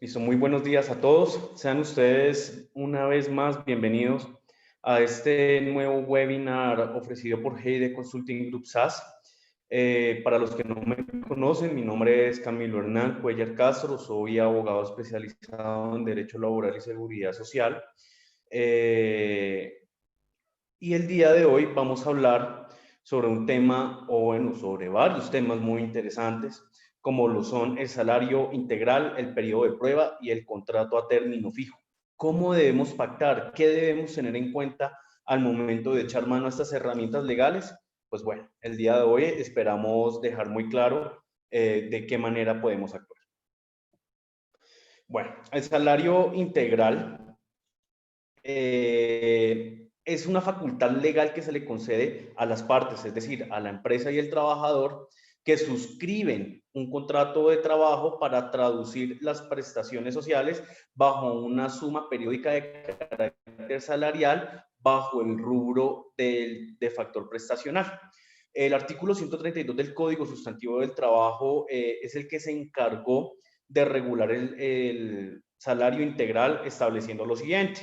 Listo, muy buenos días a todos. Sean ustedes una vez más bienvenidos a este nuevo webinar ofrecido por Heide Consulting Group SAS. Para los que no me conocen, mi nombre es Camilo Hernán Cuellar Castro, soy abogado especializado en Derecho Laboral y Seguridad Social. Y el día de hoy vamos a hablar sobre un tema, o bueno, sobre varios temas muy interesantes, como lo son el salario integral, el periodo de prueba y el contrato a término fijo. ¿Cómo debemos pactar? ¿Qué debemos tener en cuenta al momento de echar mano a estas herramientas legales? Pues bueno, el día de hoy esperamos dejar muy claro de qué manera podemos actuar. Bueno, el salario integral es una facultad legal que se le concede a las partes, es decir, a la empresa y el trabajador, que suscriben un contrato de trabajo para traducir las prestaciones sociales bajo una suma periódica de carácter salarial bajo el rubro de factor prestacional. El artículo 132 del Código Sustantivo del Trabajo es el que se encargó de regular el salario integral, estableciendo lo siguiente.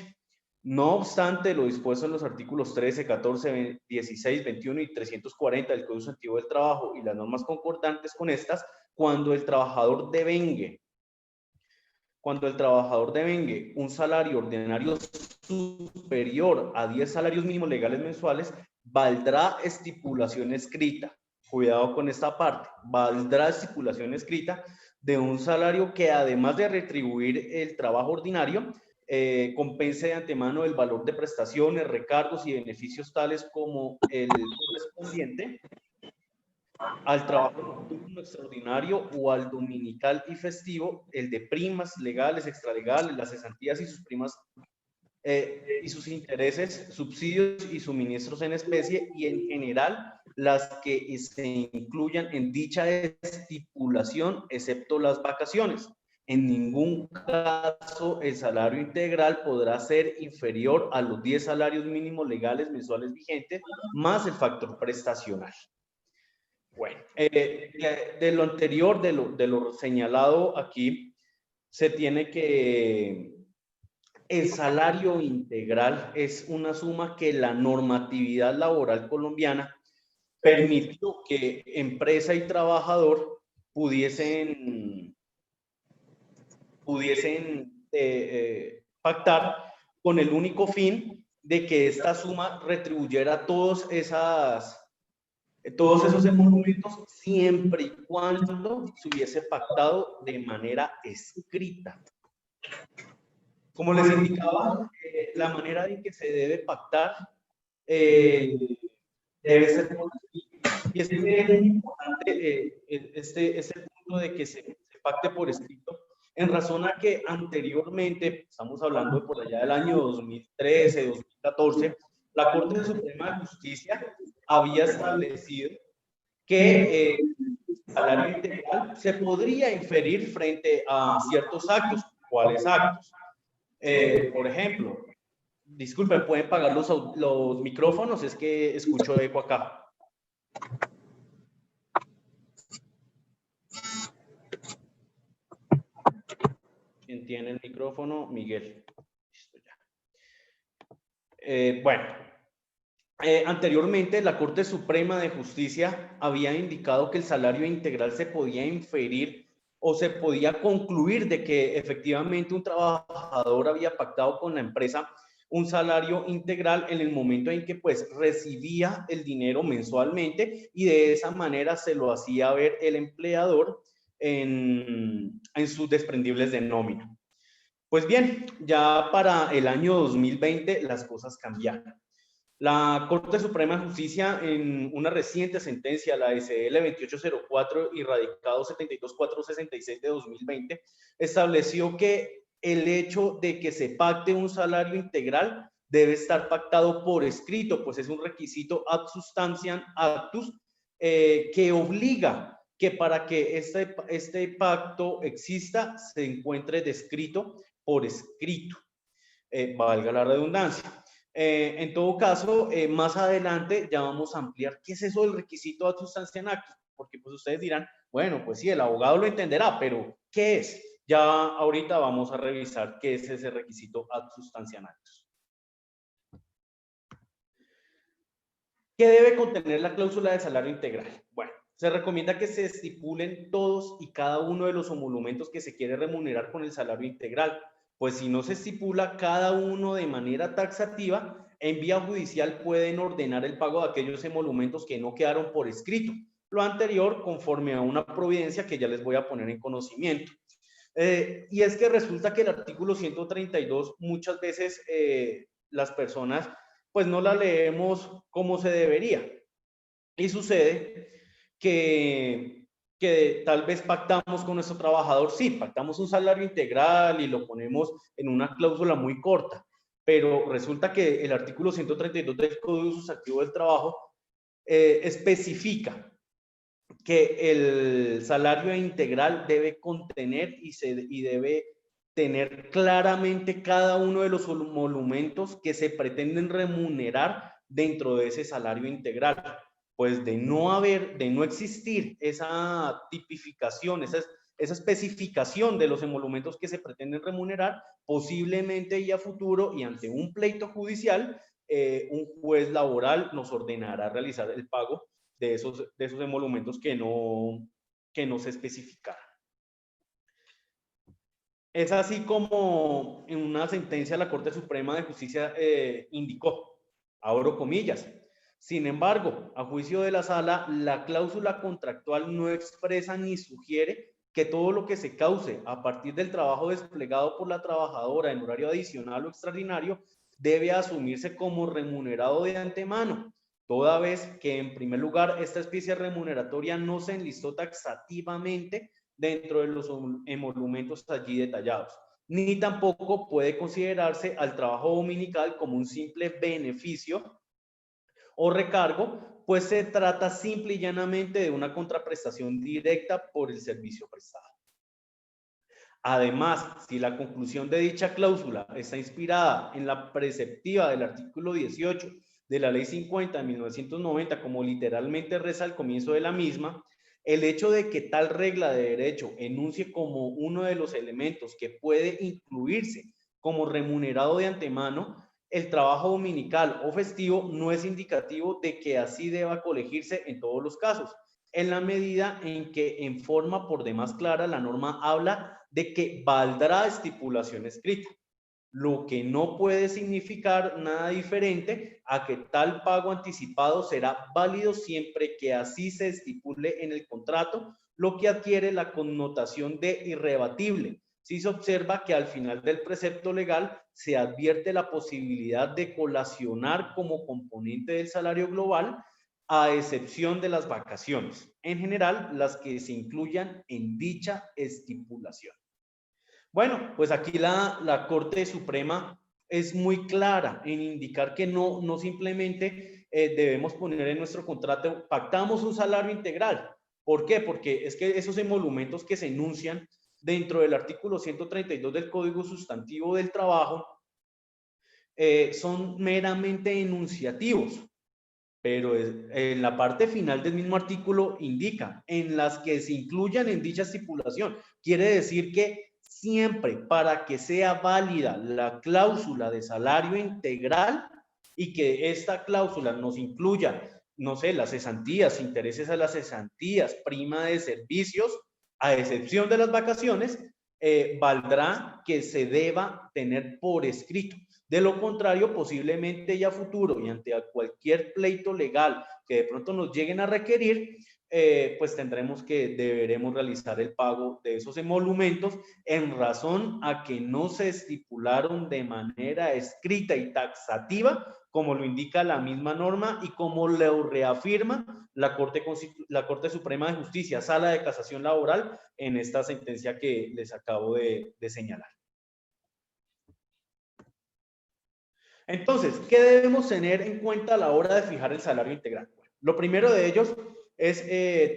No obstante lo dispuesto en los artículos 13, 14, 16, 21 y 340 del Código Sustantivo del Trabajo y las normas concordantes con estas, cuando el trabajador devengue un salario ordinario superior a 10 salarios mínimos legales mensuales, valdrá estipulación escrita. Cuidado con esta parte. Valdrá estipulación escrita de un salario que, además de retribuir el trabajo ordinario, compense de antemano el valor de prestaciones, recargos y beneficios tales como el correspondiente al trabajo nocturno extraordinario o al dominical y festivo, el de primas legales, extralegales, las cesantías y sus primas y sus intereses, subsidios y suministros en especie, y en general las que se incluyan en dicha estipulación, excepto las vacaciones. En ningún caso el salario integral podrá ser inferior a los 10 salarios mínimos legales mensuales vigentes, más el factor prestacional. Bueno, de lo anterior, de lo señalado aquí, se tiene que el salario integral es una suma que la normatividad laboral colombiana permitió que empresa y trabajador pudiesen pactar con el único fin de que esta suma retribuyera todos esos emolumentos, siempre y cuando se hubiese pactado de manera escrita. Como les indicaba, la manera en que se debe pactar debe ser por escrito. Y es muy importante este punto de que se pacte por escrito, en razón a que anteriormente, estamos hablando de por allá del año 2013, 2014, la Corte Suprema de Justicia había establecido que el salario integral se podría inferir frente a ciertos actos. ¿Cuáles actos? Por ejemplo, disculpen, ¿pueden pagar los micrófonos? Es que escucho eco acá. ¿Quién tiene el micrófono? Miguel. Listo, ya. Bueno, anteriormente la Corte Suprema de Justicia había indicado que el salario integral se podía inferir o se podía concluir de que efectivamente un trabajador había pactado con la empresa un salario integral en el momento en que pues recibía el dinero mensualmente, y de esa manera se lo hacía ver el empleador en sus desprendibles de nómina. Pues bien, ya para el año 2020 las cosas cambiaron. La Corte Suprema de Justicia, en una reciente sentencia, la SL 2804 y radicado 72466 de 2020, estableció que el hecho de que se pacte un salario integral debe estar pactado por escrito, pues es un requisito ad substantiam actus que obliga que para que este pacto exista se encuentre descrito por escrito, valga la redundancia. En todo caso, más adelante ya vamos a ampliar qué es eso del requisito ad substantiam actus, porque pues ustedes dirán, bueno, pues sí, el abogado lo entenderá, pero ¿qué es? Ya ahorita vamos a revisar qué es ese requisito ad substancianarius. ¿Qué debe contener la cláusula de salario integral? Bueno, se recomienda que se estipulen todos y cada uno de los emolumentos que se quiere remunerar con el salario integral, pues si no se estipula cada uno de manera taxativa, en vía judicial pueden ordenar el pago de aquellos emolumentos que no quedaron por escrito. Lo anterior conforme a una providencia que ya les voy a poner en conocimiento. Y es que resulta que el artículo 132 muchas veces las personas pues no la leemos como se debería. Y sucede que tal vez pactamos con nuestro trabajador, sí, pactamos un salario integral y lo ponemos en una cláusula muy corta, pero resulta que el artículo 132 del Código Sustantivo del Trabajo especifica que el salario integral debe contener y debe tener claramente cada uno de los emolumentos que se pretenden remunerar dentro de ese salario integral. Pues de no existir esa tipificación, esa especificación de los emolumentos que se pretenden remunerar, posiblemente y a futuro y ante un pleito judicial, un juez laboral nos ordenará realizar el pago de esos emolumentos que no se especificaron. Es así como en una sentencia la Corte Suprema de Justicia indicó, abro comillas, sin embargo, a juicio de la sala, la cláusula contractual no expresa ni sugiere que todo lo que se cause a partir del trabajo desplegado por la trabajadora en horario adicional o extraordinario debe asumirse como remunerado de antemano, toda vez que en primer lugar esta especie remuneratoria no se enlistó taxativamente dentro de los emolumentos allí detallados, ni tampoco puede considerarse al trabajo dominical como un simple beneficio o recargo, pues se trata simple y llanamente de una contraprestación directa por el servicio prestado. Además, si la conclusión de dicha cláusula está inspirada en la preceptiva del artículo 18 de la Ley 50 de 1990, como literalmente reza al comienzo de la misma, el hecho de que tal regla de derecho enuncie como uno de los elementos que puede incluirse como remunerado de antemano el trabajo dominical o festivo no es indicativo de que así deba colegirse en todos los casos, en la medida en que en forma por demás clara la norma habla de que valdrá estipulación escrita, lo que no puede significar nada diferente a que tal pago anticipado será válido siempre que así se estipule en el contrato, lo que adquiere la connotación de irrebatible, si se observa que al final del precepto legal se advierte la posibilidad de colacionar como componente del salario global, a excepción de las vacaciones, en general las que se incluyan en dicha estipulación. Bueno, pues aquí la Corte Suprema es muy clara en indicar que no simplemente debemos poner en nuestro contrato, pactamos un salario integral. ¿Por qué? Porque es que esos emolumentos que se enuncian dentro del artículo 132 del Código Sustantivo del Trabajo son meramente enunciativos, pero en la parte final del mismo artículo indica en las que se incluyan en dicha estipulación. Quiere decir que siempre para que sea válida la cláusula de salario integral y que esta cláusula nos incluya, no sé, las cesantías, intereses a las cesantías, prima de servicios, a excepción de las vacaciones, valdrá que se deba tener por escrito. De lo contrario, posiblemente ya a futuro y ante cualquier pleito legal que de pronto nos lleguen a requerir, pues deberemos realizar el pago de esos emolumentos en razón a que no se estipularon de manera escrita y taxativa, como lo indica la misma norma y como lo reafirma la Corte Suprema de Justicia, Sala de Casación Laboral, en esta sentencia que les acabo de señalar. Entonces, ¿qué debemos tener en cuenta a la hora de fijar el salario integral? Bueno, lo primero de ellos es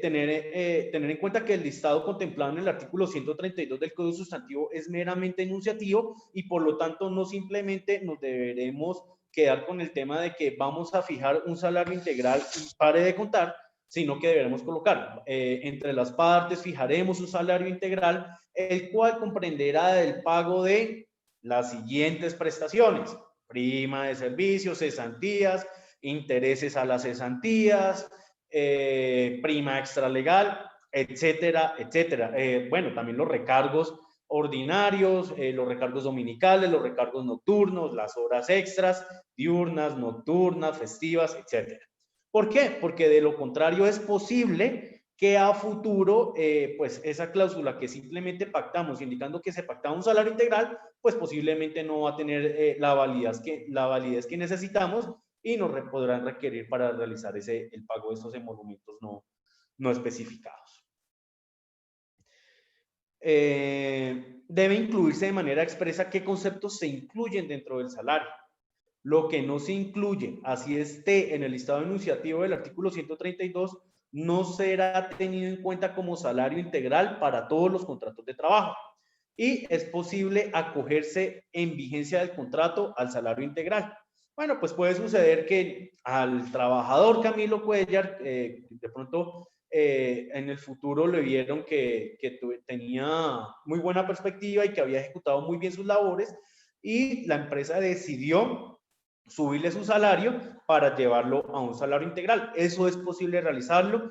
tener en cuenta que el listado contemplado en el artículo 132 del Código Sustantivo es meramente enunciativo y por lo tanto no simplemente nos deberemos quedar con el tema de que vamos a fijar un salario integral y pare de contar, sino que deberemos colocar entre las partes, fijaremos un salario integral, el cual comprenderá el pago de las siguientes prestaciones: prima de servicios, cesantías, intereses a las cesantías, prima extralegal, etcétera, etcétera. Bueno, también los recargos ordinarios, los recargos dominicales, los recargos nocturnos, las horas extras, diurnas, nocturnas, festivas, etcétera. ¿Por qué? Porque de lo contrario es posible que a futuro, pues esa cláusula que simplemente pactamos, indicando que se pactaba un salario integral, pues posiblemente no va a tener la validez que necesitamos y nos podrán requerir para realizar el pago de estos emolumentos no especificados. Debe incluirse de manera expresa qué conceptos se incluyen dentro del salario. Lo que no se incluye, así esté en el listado enunciativo del artículo 132, no será tenido en cuenta como salario integral para todos los contratos de trabajo. Y es posible acogerse en vigencia del contrato al salario integral. Bueno, pues puede suceder que al trabajador Camilo Cuellar, de pronto en el futuro le vieron que tenía muy buena perspectiva y que había ejecutado muy bien sus labores, y la empresa decidió subirle su salario para llevarlo a un salario integral. Eso es posible realizarlo.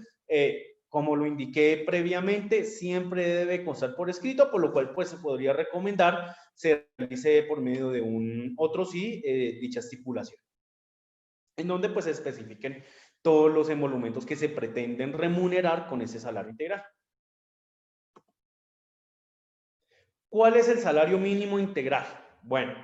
Como lo indiqué previamente, siempre debe constar por escrito, por lo cual pues se podría recomendar se realice por medio de un otro sí dicha estipulación, en donde pues se especifiquen todos los emolumentos que se pretenden remunerar con ese salario integral. ¿Cuál es el salario mínimo integral? Bueno,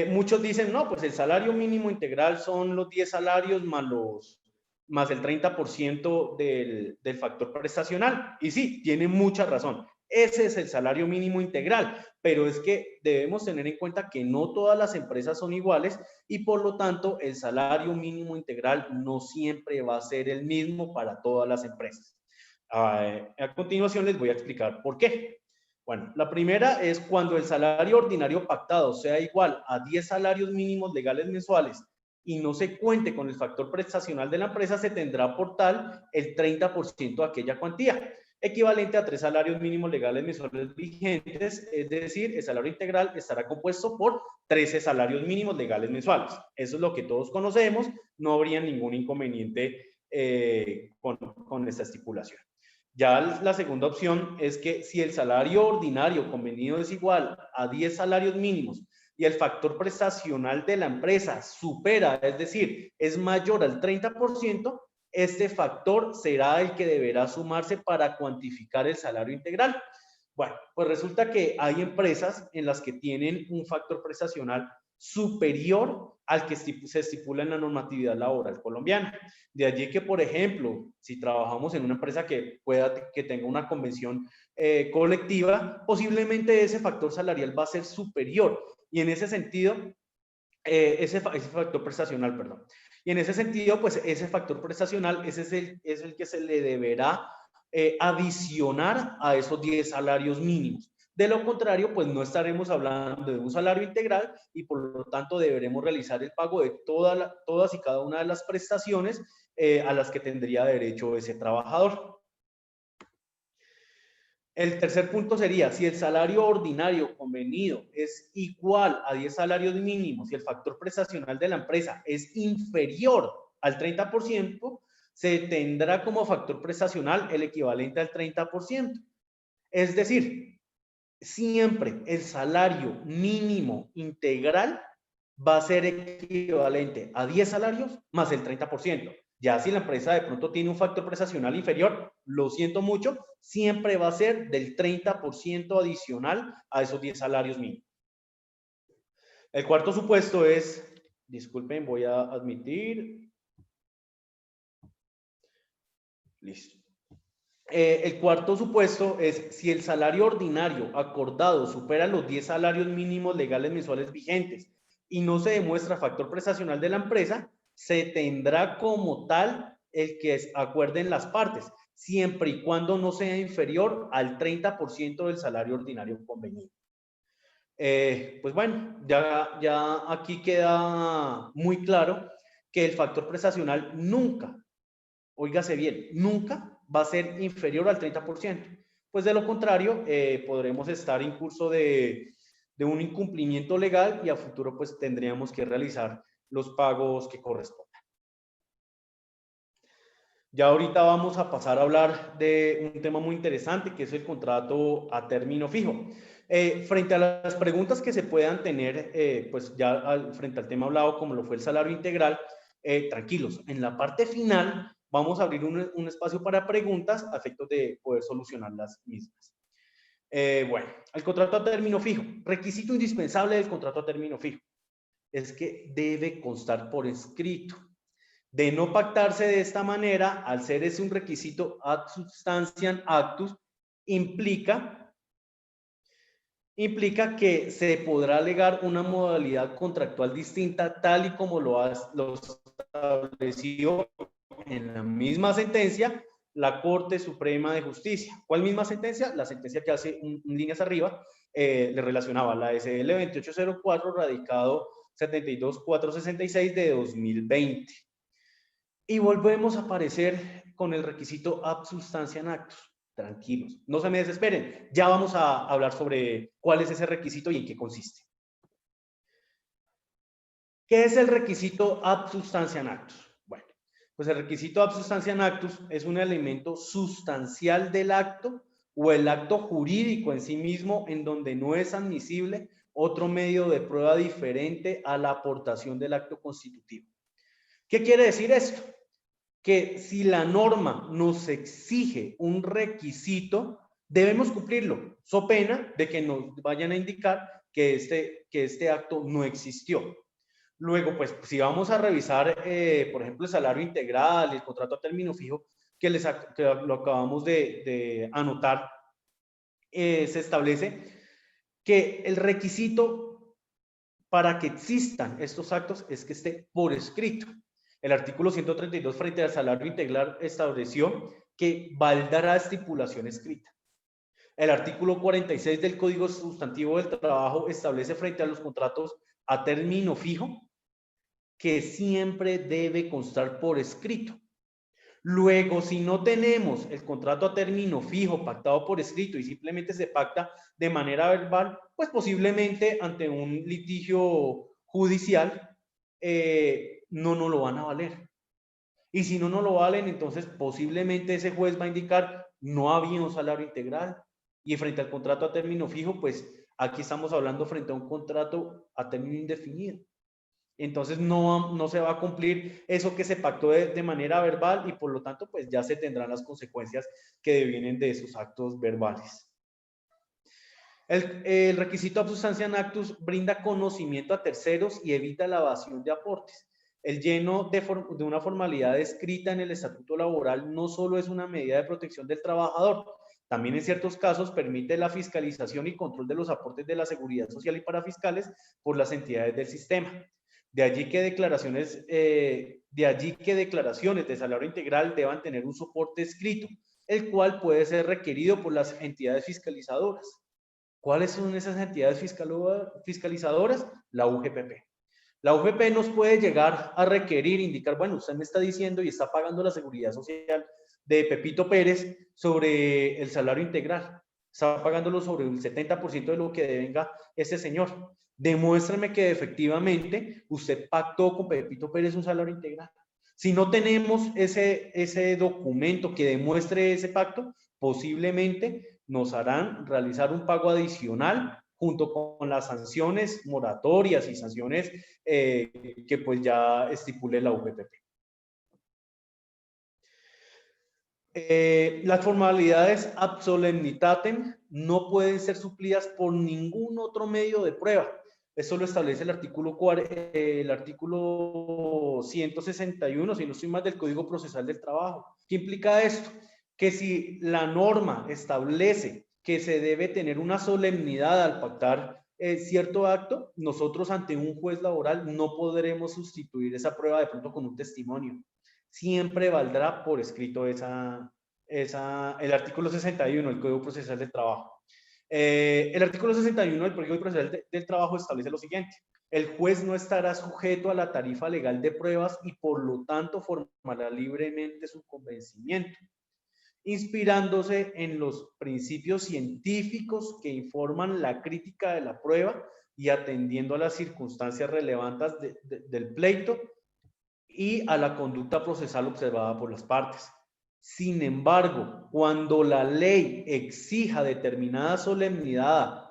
muchos dicen, no, pues el salario mínimo integral son los 10 salarios más el 30% del factor prestacional. Y sí, tiene mucha razón. Ese es el salario mínimo integral, pero es que debemos tener en cuenta que no todas las empresas son iguales y por lo tanto el salario mínimo integral no siempre va a ser el mismo para todas las empresas. A continuación les voy a explicar por qué. Bueno, la primera es cuando el salario ordinario pactado sea igual a 10 salarios mínimos legales mensuales y no se cuente con el factor prestacional de la empresa, se tendrá por tal el 30% de aquella cuantía, equivalente a 3 salarios mínimos legales mensuales vigentes, es decir, el salario integral estará compuesto por 13 salarios mínimos legales mensuales. Eso es lo que todos conocemos, no habría ningún inconveniente con esta estipulación. Ya la segunda opción es que si el salario ordinario convenido es igual a 10 salarios mínimos y el factor prestacional de la empresa supera, es decir, es mayor al 30%, este factor será el que deberá sumarse para cuantificar el salario integral. Bueno, pues resulta que hay empresas en las que tienen un factor prestacional superior al que se estipula en la normatividad laboral colombiana. De allí que, por ejemplo, si trabajamos en una empresa que tenga una convención colectiva, posiblemente ese factor salarial va a ser superior. Y en ese sentido, ese factor prestacional, perdón. Y en ese sentido, pues ese factor prestacional es el que se le deberá adicionar a esos 10 salarios mínimos. De lo contrario, pues no estaremos hablando de un salario integral y por lo tanto deberemos realizar el pago de todas y cada una de las prestaciones a las que tendría derecho ese trabajador. El tercer punto sería, si el salario ordinario convenido es igual a 10 salarios mínimos y el factor prestacional de la empresa es inferior al 30%, se tendrá como factor prestacional el equivalente al 30%. Es decir, siempre el salario mínimo integral va a ser equivalente a 10 salarios más el 30%. Ya si la empresa de pronto tiene un factor prestacional inferior, lo siento mucho, siempre va a ser del 30% adicional a esos 10 salarios mínimos. El cuarto supuesto es, disculpen, voy a admitir. Listo. El cuarto supuesto es si el salario ordinario acordado supera los 10 salarios mínimos legales mensuales vigentes y no se demuestra factor prestacional de la empresa, se tendrá como tal el que acuerden las partes, siempre y cuando no sea inferior al 30% del salario ordinario convenido. Pues bueno, ya aquí queda muy claro que el factor prestacional nunca óigase bien, nunca va a ser inferior al 30%. Pues de lo contrario, podremos estar en curso de un incumplimiento legal y a futuro pues tendríamos que realizar los pagos que correspondan. Ya ahorita vamos a pasar a hablar de un tema muy interesante que es el contrato a término fijo. Frente a las preguntas que se puedan tener, pues ya frente al tema hablado como lo fue el salario integral, tranquilos, en la parte final vamos a abrir un espacio para preguntas a efectos de poder solucionar las mismas. Bueno, el contrato a término fijo. Requisito indispensable del contrato a término fijo es que debe constar por escrito. De no pactarse de esta manera, al ser ese un requisito ad substantiam actus, implica que se podrá alegar una modalidad contractual distinta, tal y como lo estableció en la misma sentencia la Corte Suprema de Justicia. ¿Cuál misma sentencia? La sentencia que hace líneas arriba le relacionaba la SL 2804 radicado 72466 de 2020. Y volvemos a aparecer con el requisito ad substantiam actus. Tranquilos, no se me desesperen. Ya vamos a hablar sobre cuál es ese requisito y en qué consiste. ¿Qué es el requisito ad substantiam actus? Bueno, pues el requisito ad substantiam actus es un elemento sustancial del acto o el acto jurídico en sí mismo en donde no es admisible otro medio de prueba diferente a la aportación del acto constitutivo. ¿Qué quiere decir esto? Que si la norma nos exige un requisito, debemos cumplirlo, so pena de que nos vayan a indicar que este acto no existió. Luego, pues, si vamos a revisar, por ejemplo, el salario integral, el contrato a término fijo, que lo acabamos de anotar, se establece que el requisito para que existan estos actos es que esté por escrito. El artículo 132 frente al salario integral estableció que valdrá estipulación escrita. El artículo 46 del Código Sustantivo del Trabajo establece frente a los contratos a término fijo que siempre debe constar por escrito. Luego, si no tenemos el contrato a término fijo pactado por escrito y simplemente se pacta de manera verbal, pues posiblemente ante un litigio judicial no nos lo van a valer. Y si no nos lo valen, entonces posiblemente ese juez va a indicar no había un salario integral. Y frente al contrato a término fijo, pues aquí estamos hablando frente a un contrato a término indefinido. Entonces no se va a cumplir eso que se pactó de manera verbal y por lo tanto pues ya se tendrán las consecuencias que devienen de esos actos verbales. El requisito ad substantiam actus brinda conocimiento a terceros y evita la evasión de aportes. El lleno de una formalidad escrita en el estatuto laboral no solo es una medida de protección del trabajador, también en ciertos casos permite la fiscalización y control de los aportes de la seguridad social y parafiscales por las entidades del sistema. De allí que declaraciones de salario integral deban tener un soporte escrito, el cual puede ser requerido por las entidades fiscalizadoras. ¿Cuáles son esas entidades fiscalizadoras? La UGPP. La UGPP nos puede llegar a requerir, indicar, bueno, usted me está diciendo y está pagando la seguridad social de Pepito Pérez sobre el salario integral. Está pagándolo sobre el 70% de lo que devenga ese señor. Demuéstrame que efectivamente usted pactó con Pepito Pérez un salario integral. Si no tenemos ese documento que demuestre ese pacto, posiblemente nos harán realizar un pago adicional junto con las sanciones moratorias y sanciones que pues ya estipule la UGPP. Las formalidades ad solemnitatem no pueden ser suplidas por ningún otro medio de prueba. Eso lo establece el artículo 161, si no estoy mal, del Código Procesal del Trabajo. ¿Qué implica esto? Que si la norma establece que se debe tener una solemnidad al pactar cierto acto, nosotros ante un juez laboral no podremos sustituir esa prueba de pronto con un testimonio. Siempre valdrá por escrito el artículo 61 del Código Procesal del Trabajo. El artículo 61 del Código Procesal del Trabajo establece lo siguiente. El juez no estará sujeto a la tarifa legal de pruebas y por lo tanto formará libremente su convencimiento, inspirándose en los principios científicos que informan la crítica de la prueba y atendiendo a las circunstancias relevantes del pleito y a la conducta procesal observada por las partes. Sin embargo, cuando la ley exija determinada solemnidad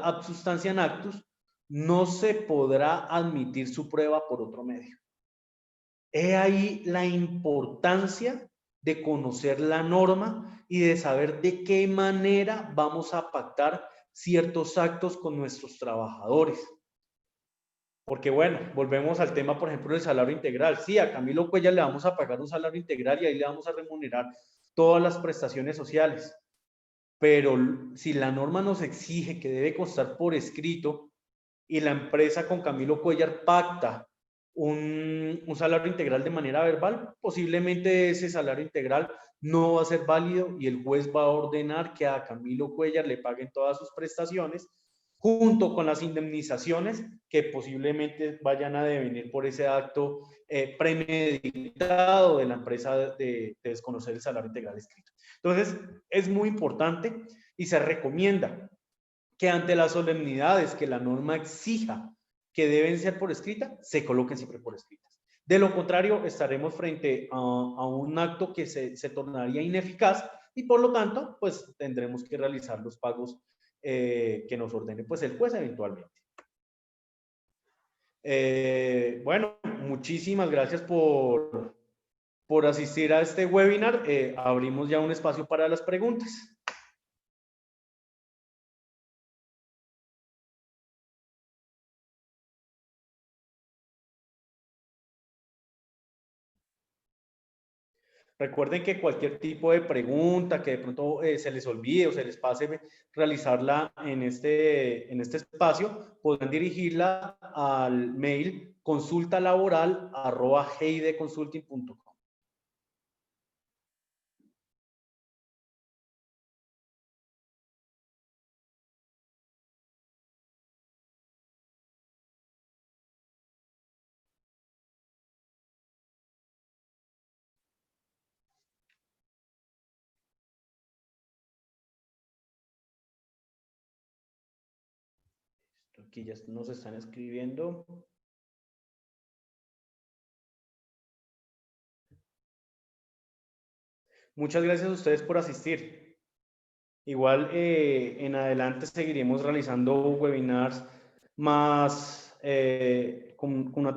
ad substantiam actus, no se podrá admitir su prueba por otro medio. He ahí la importancia de conocer la norma y de saber de qué manera vamos a pactar ciertos actos con nuestros trabajadores. Porque bueno, volvemos al tema, por ejemplo, del salario integral. Sí, a Camilo Cuellar le vamos a pagar un salario integral y ahí le vamos a remunerar todas las prestaciones sociales. Pero si la norma nos exige que debe constar por escrito y la empresa con Camilo Cuellar pacta un salario integral de manera verbal, posiblemente ese salario integral no va a ser válido y el juez va a ordenar que a Camilo Cuellar le paguen todas sus prestaciones junto con las indemnizaciones que posiblemente vayan a devenir por ese acto premeditado de la empresa de desconocer el salario integral escrito. Entonces, es muy importante y se recomienda que ante las solemnidades que la norma exija que deben ser por escrita, se coloquen siempre por escritas. De lo contrario, estaremos frente a un acto que se tornaría ineficaz y por lo tanto, pues tendremos que realizar los pagos que nos ordene pues el juez eventualmente. Bueno, muchísimas gracias por asistir a este webinar. Abrimos ya un espacio para las preguntas. Recuerden que cualquier tipo de pregunta que de pronto se les olvide o se les pase realizarla en este espacio, podrán dirigirla al mail consultalaboral@heideconsulting.com. Aquí ya nos están escribiendo. Muchas gracias a ustedes por asistir. Igual en adelante seguiremos realizando webinars más con una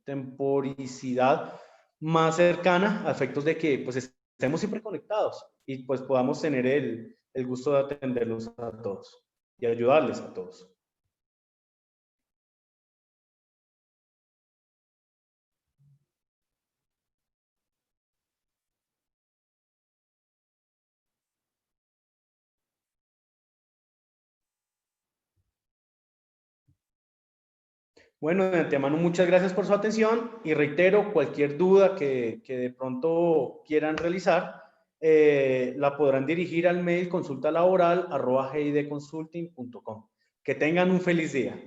temporicidad más cercana a efectos de que pues estemos siempre conectados y pues podamos tener el gusto de atenderlos a todos y ayudarles a todos. Bueno, de antemano muchas gracias por su atención y reitero, cualquier duda que de pronto quieran realizar, la podrán dirigir al mail consultalaboral@gidconsulting.com. Que tengan un feliz día.